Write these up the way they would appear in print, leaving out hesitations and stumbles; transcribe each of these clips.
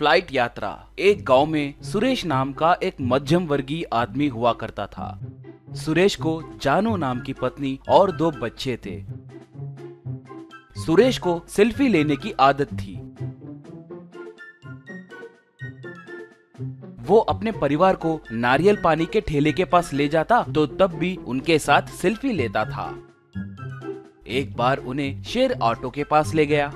Flight यात्रा। एक गांव में सुरेश नाम का एक मध्यम वर्गीय आदमी हुआ करता था। सुरेश को जानू नाम की पत्नी और 2 बच्चे थे। सुरेश को सेल्फी लेने की आदत थी। वो अपने परिवार को नारियल पानी के ठेले के पास ले जाता तो तब भी उनके साथ सेल्फी लेता था। एक बार उन्हें शेर ऑटो के पास ले गया।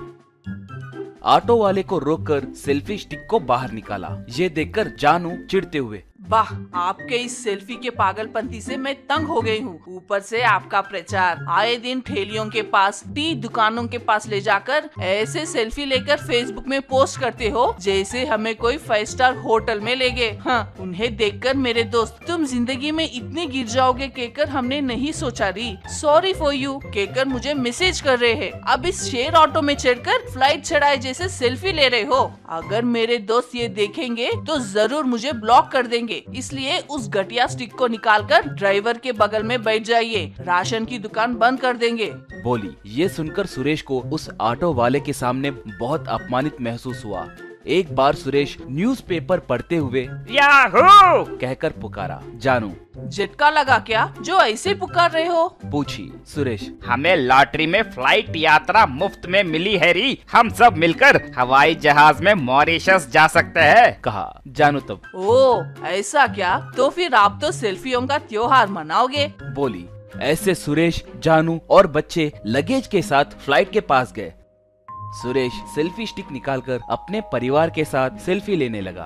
ऑटो वाले को रोककर सेल्फी स्टिक को बाहर निकाला। ये देखकर जानू चिढ़ते हुए, वाह, आपके इस सेल्फी के पागलपंती से मैं तंग हो गई हूँ। ऊपर से आपका प्रचार, आए दिन ठेलियों के पास, टी दुकानों के पास ले जाकर ऐसे सेल्फी लेकर फेसबुक में पोस्ट करते हो जैसे हमें कोई 5 स्टार होटल में ले गए। हाँ, उन्हें देखकर मेरे दोस्त तुम जिंदगी में इतने गिर जाओगे कहकर हमने नहीं सोचा री। सॉरी फॉर यू कहकर मुझे मैसेज कर रहे हैं। अब इस शेयर ऑटो में चढ़कर फ्लाइट चढ़ाए जैसे सेल्फी ले रहे हो। अगर मेरे दोस्त ये देखेंगे तो जरूर मुझे ब्लॉक कर देंगे। इसलिए उस घटिया स्टिक को निकालकर ड्राइवर के बगल में बैठ जाइए, राशन की दुकान बंद कर देंगे, बोली। ये सुनकर सुरेश को उस ऑटो वाले के सामने बहुत अपमानित महसूस हुआ। एक बार सुरेश न्यूज़पेपर पढ़ते हुए याहू कहकर पुकारा। जानू, झटका लगा क्या जो ऐसे पुकार रहे हो? पूछी सुरेश। हमें लॉटरी में फ्लाइट यात्रा मुफ्त में मिली है री। हम सब मिलकर हवाई जहाज में मॉरिशस जा सकते हैं, कहा जानू तब। ओ ऐसा क्या? तो फिर आप तो सेल्फियों का त्योहार मनाओगे, बोली। ऐसे सुरेश, जानू और बच्चे लगेज के साथ फ्लाइट के पास गए। सुरेश सेल्फी स्टिक निकालकर अपने परिवार के साथ सेल्फी लेने लगा।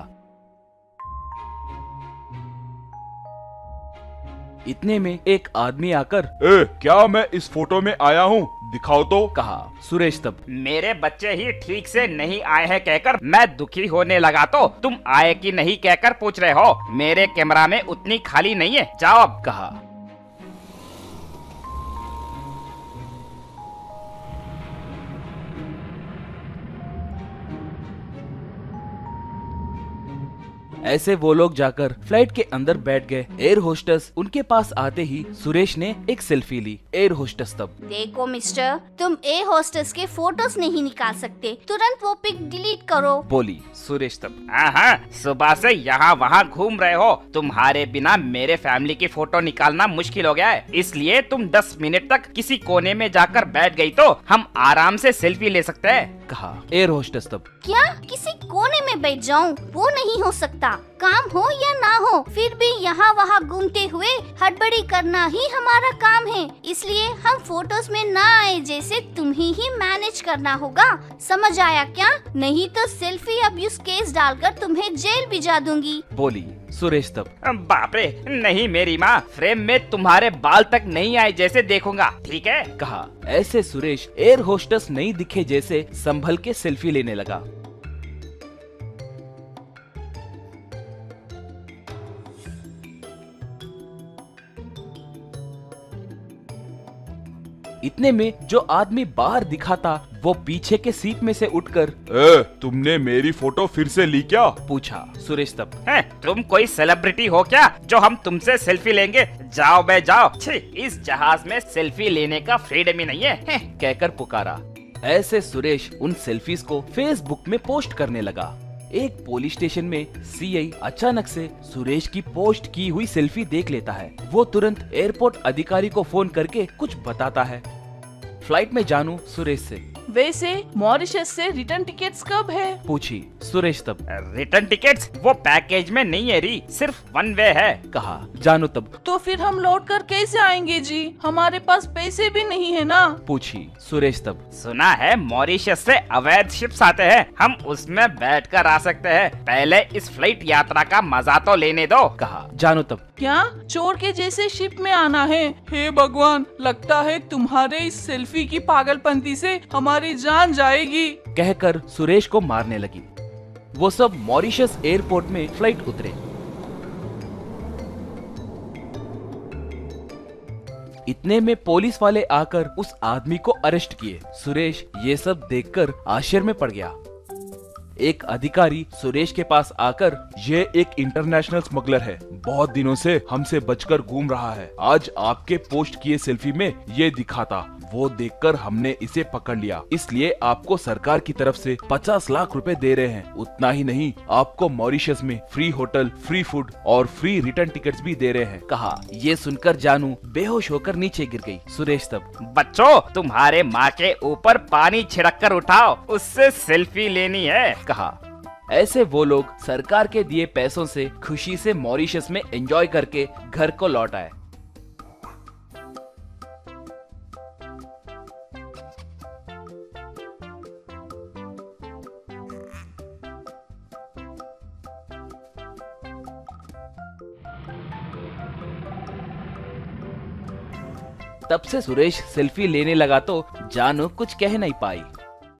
इतने में एक आदमी आकर, क्या मैं इस फोटो में आया हूँ? दिखाओ तो, कहा। सुरेश तब, मेरे बच्चे ही ठीक से नहीं आए हैं कहकर मैं दुखी होने लगा तो तुम आए कि नहीं कहकर पूछ रहे हो। मेरे कैमरा में उतनी खाली नहीं है, जाओ अब, कहा। ऐसे वो लोग जाकर फ्लाइट के अंदर बैठ गए। एयर होस्टेस उनके पास आते ही सुरेश ने एक सेल्फी ली। एयर होस्टेस तब, देखो मिस्टर, तुम एयर होस्टेस के फोटोज नहीं निकाल सकते, तुरंत वो पिक डिलीट करो, बोली। सुरेश तब, हाँ, सुबह से यहाँ वहाँ घूम रहे हो। तुम्हारे बिना मेरे फैमिली की फोटो निकालना मुश्किल हो गया है, इसलिए तुम 10 मिनट तक किसी कोने में जाकर बैठ गई तो हम आराम से सेल्फी ले सकते हैं, कहा। एयर होस्टेस तब, क्या किसी कोने में बैठ जाऊं? वो नहीं हो सकता। काम हो या ना हो, फिर भी यहाँ वहाँ घूमते हुए हड़बड़ी करना ही हमारा काम है। इसलिए हम फोटोज में ना आए जैसे तुम ही मैनेज करना होगा, समझ आया क्या? नहीं तो सेल्फी अब्यूज केस डालकर तुम्हें जेल भिजा दूंगी, बोली। सुरेश तब, बाप रे, नहीं मेरी माँ, फ्रेम में तुम्हारे बाल तक नहीं आए जैसे देखूंगा, ठीक है, कहा। ऐसे सुरेश एयर होस्टेस नहीं दिखे जैसे संभल के सेल्फी लेने लगा। इतने में जो आदमी बाहर दिखा था वो पीछे के सीट में से उठकर, तुमने मेरी फोटो फिर से ली क्या? पूछा। सुरेश तब, तुम कोई सेलिब्रिटी हो क्या जो हम तुमसे सेल्फी लेंगे? जाओ बे जाओ, इस जहाज में सेल्फी लेने का फ्रीडम ही नहीं है, कहकर पुकारा। ऐसे सुरेश उन सेल्फीज को फेसबुक में पोस्ट करने लगा। एक पुलिस स्टेशन में सीआई अचानक से सुरेश की पोस्ट की हुई सेल्फी देख लेता है। वो तुरंत एयरपोर्ट अधिकारी को फोन करके कुछ बताता है। फ्लाइट में जानू सुरेश से, वैसे मॉरिशस से रिटर्न टिकट्स कब है? पूछी। सुरेश तब, रिटर्न टिकट्स वो पैकेज में नहीं है री, सिर्फ 1 वे है, कहा। जानू तब, तो फिर हम लौट कर कैसे आएंगे जी? हमारे पास पैसे भी नहीं है ना, पूछी। सुरेश तब, सुना है मॉरिशस से अवैध शिप्स आते हैं, हम उसमें बैठकर आ सकते हैं, पहले इस फ्लाइट यात्रा का मजा तो लेने दो, कहा। जानू तब, क्या चोर के जैसे शिप में आना है? हे भगवान, लगता है तुम्हारे इस सेल्फी की पागलपंती से हमारी जान जाएगी, कहकर सुरेश को मारने लगी। वो सब मॉरिशस एयरपोर्ट में फ्लाइट उतरे। इतने में पुलिस वाले आकर उस आदमी को अरेस्ट किए। सुरेश ये सब देखकर आश्चर्य में पड़ गया। एक अधिकारी सुरेश के पास आकर, ये एक इंटरनेशनल स्मगलर है, बहुत दिनों से हमसे बचकर घूम रहा है। आज आपके पोस्ट किए सेल्फी में ये दिखा था, वो देखकर हमने इसे पकड़ लिया, इसलिए आपको सरकार की तरफ से 50 लाख रुपए दे रहे हैं। उतना ही नहीं, आपको मॉरिशस में फ्री होटल, फ्री फूड और फ्री रिटर्न टिकट्स भी दे रहे हैं। कहा। ये सुनकर जानू बेहोश होकर नीचे गिर गई। सुरेश तब, बच्चों तुम्हारे माँ के ऊपर पानी छिड़क कर उठाओ, उससे सेल्फी लेनी है। कहा। ऐसे वो लोग सरकार के दिए पैसों से खुशी से मॉरिशस में एंजॉय करके घर को लौट आए। तब से सुरेश सेल्फी लेने लगा तो जानू कुछ कह नहीं पाई।